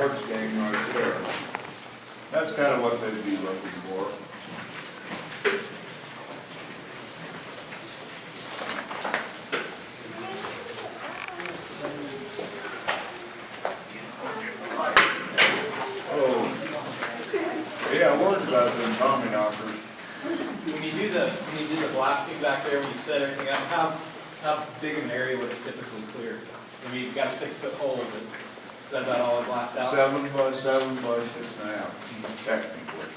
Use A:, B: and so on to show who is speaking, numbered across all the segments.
A: quartz gang right there. That's kind of what they'd be looking for. Oh, yeah, I worried about them Tommy knockers.
B: When you do the blasting back there, when you set everything up, how big of an area would it typically clear? I mean, you've got a 6-foot hole, but is that about all it blasts out?
A: 7 by 7 by 6.5, technically.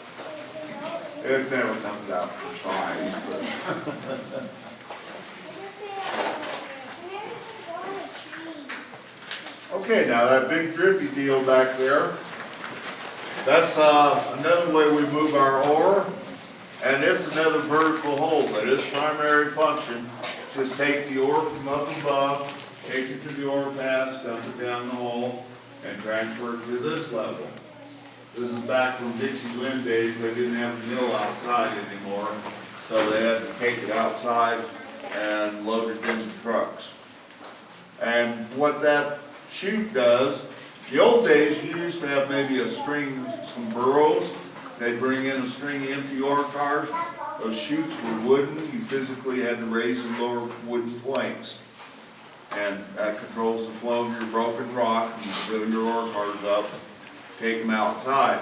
A: It never comes out fine, but. Okay, now that big drippy deal back there, that's another way we move our ore, and it's another vertical hole, but its primary function is take the ore from up above, take it to the ore pass, dump it down the hole, and transfer it to this level. This is back from Dixie Lynn days. They didn't have the mill outside anymore, so they had to take it outside and load it into trucks. And what that chute does, the old days you used to have maybe a string, some burros. They'd bring in a string of empty ore cars. Those chutes were wooden. You physically had to raise and lower wooden planks. And that controls the flow of your broken rock. You fill your ore cars up, take them outside.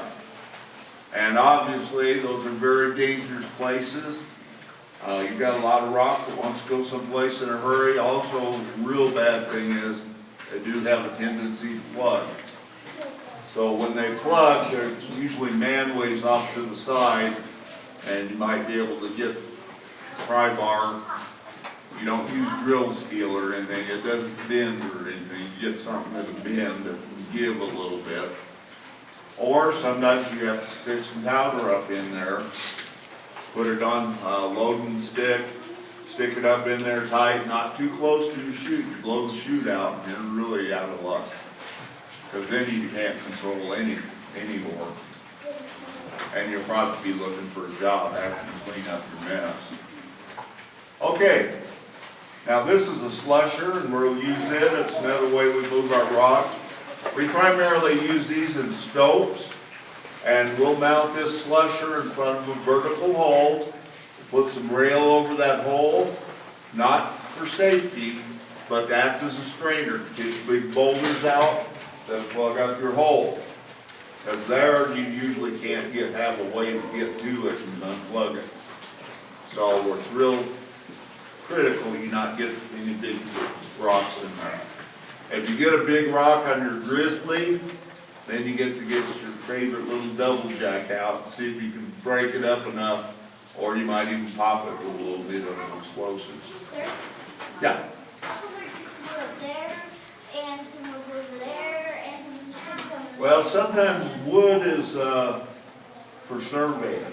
A: And obviously those are very dangerous places. You've got a lot of rock that wants to go someplace in a hurry. Also, the real bad thing is they do have a tendency to plug. So when they plug, there's usually manways off to the side, and you might be able to get pry bar. You don't use drill steel or anything, it doesn't bend or anything. You get something that'll bend that will give a little bit. Or sometimes you have to stick some powder up in there, put it on a loading stick, stick it up in there tight, not too close to the chute. You blow the chute out and you're really out of luck. Because then you can't control any more. And you'll probably be looking for a job after you clean up your mess. Okay, now this is a slusher and we'll use it. It's another way we move our rock. We primarily use these in stopes, and we'll mount this slusher in front of a vertical hole, put some rail over that hole, not for safety, but to act as a strainer, get big boulders out that plug up your hole. Because there you usually can't have a way to get to it and unplug it. So it's real critical you not get any big rocks in there. If you get a big rock on your grizzly, then you get to get your favorite little double jack out and see if you can break it up enough, or you might even pop it with a little bit of explosives.
C: Sir?
A: Yeah.
C: How come there's some wood up there, and some wood over there, and some
A: Well, sometimes wood is for surveying.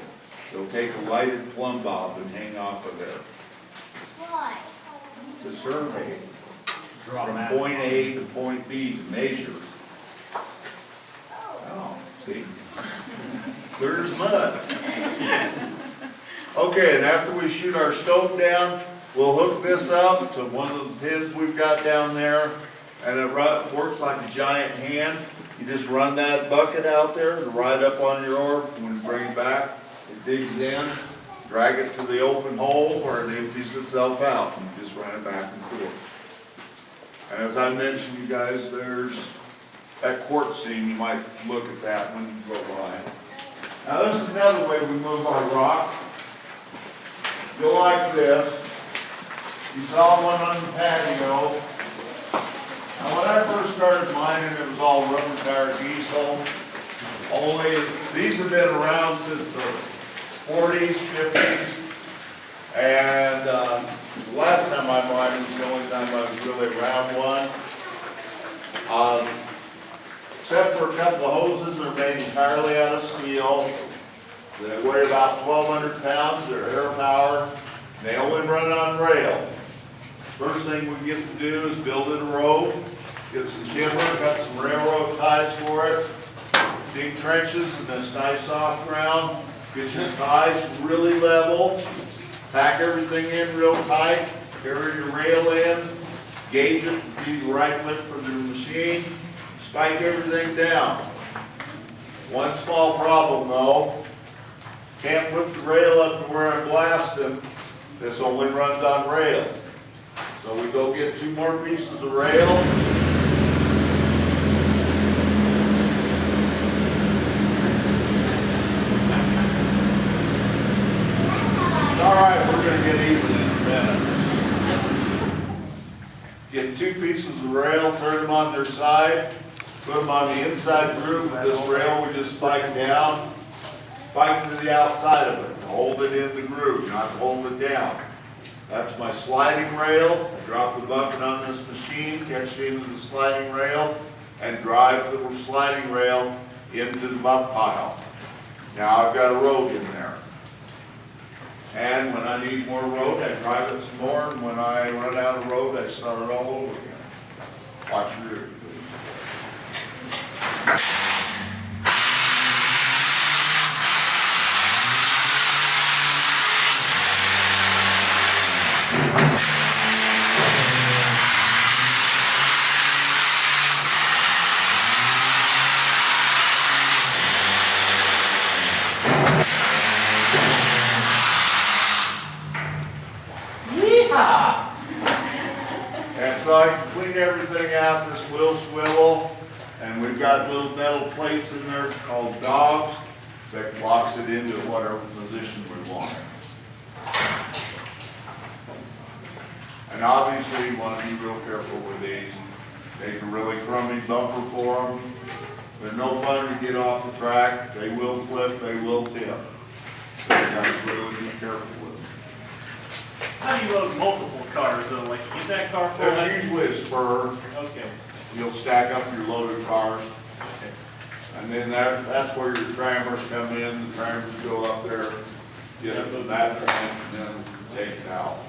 A: They'll take a lighted plumb bob and hang off of there
C: Why?
A: to survey from point A to point B to measure. Oh, see? Clear as mud. Okay, and after we shoot our stope down, we'll hook this up to one of the pins we've got down there, and it works like a giant hand. You just run that bucket out there to ride up on your ore. When you bring it back, it digs in, drag it to the open hole where it empties itself out, and you just run it back and forth. And as I mentioned, you guys, there's that quartz seam. You might look at that when you go by. Now this is another way we move our rock. Go like this. You saw one on the patio. Now when I first started mining, it was all rubber tire diesel. Only these have been around since the 40s, 50s. And the last time I mined was the only time I was really around one. Except for a couple of hoses, they're made entirely out of steel. They weigh about 1,200 pounds. They're air powered. They only run on rail. First thing we get to do is build it a road, get some timber, got some railroad ties for it, dig trenches in this nice soft ground, get your ties really level, pack everything in real tight, carry your rail in, gauge it to be the right width for the machine, spike everything down. One small problem though, can't put the rail up to where I'm blasting. This only runs on rail. So we go get 2 more pieces of rail. It's all right, we're gonna get even in a minute. Get 2 pieces of rail, turn them on their side, put them on the inside groove of this rail we just spiked down, spike to the outside of it, hold it in the groove, not hold it down. That's my sliding rail. I drop the bucket on this machine, catch it into the sliding rail, and drive the sliding rail into the muck pile. Now I've got a road in there. And when I need more road, I drive it some more, and when I run out of road, I start it all over again. Watch your rear, please. And so I can clean everything out, this will swivel, and we've got little metal plates in there called dogs that locks it into whatever position we want it. And obviously you want to be real careful with these. Take a really crummy bumper for them. They're no fun to get off the track. They will flip, they will tip. So you guys really be careful with them.
D: How do you load multiple cars though? Like you get that car full?
A: There's usually a spur.
D: Okay.
A: You'll stack up your loaded cars.
D: Okay.
A: And then that's where your trammers come in. The trammers go up there, get it from that end, and then take it out.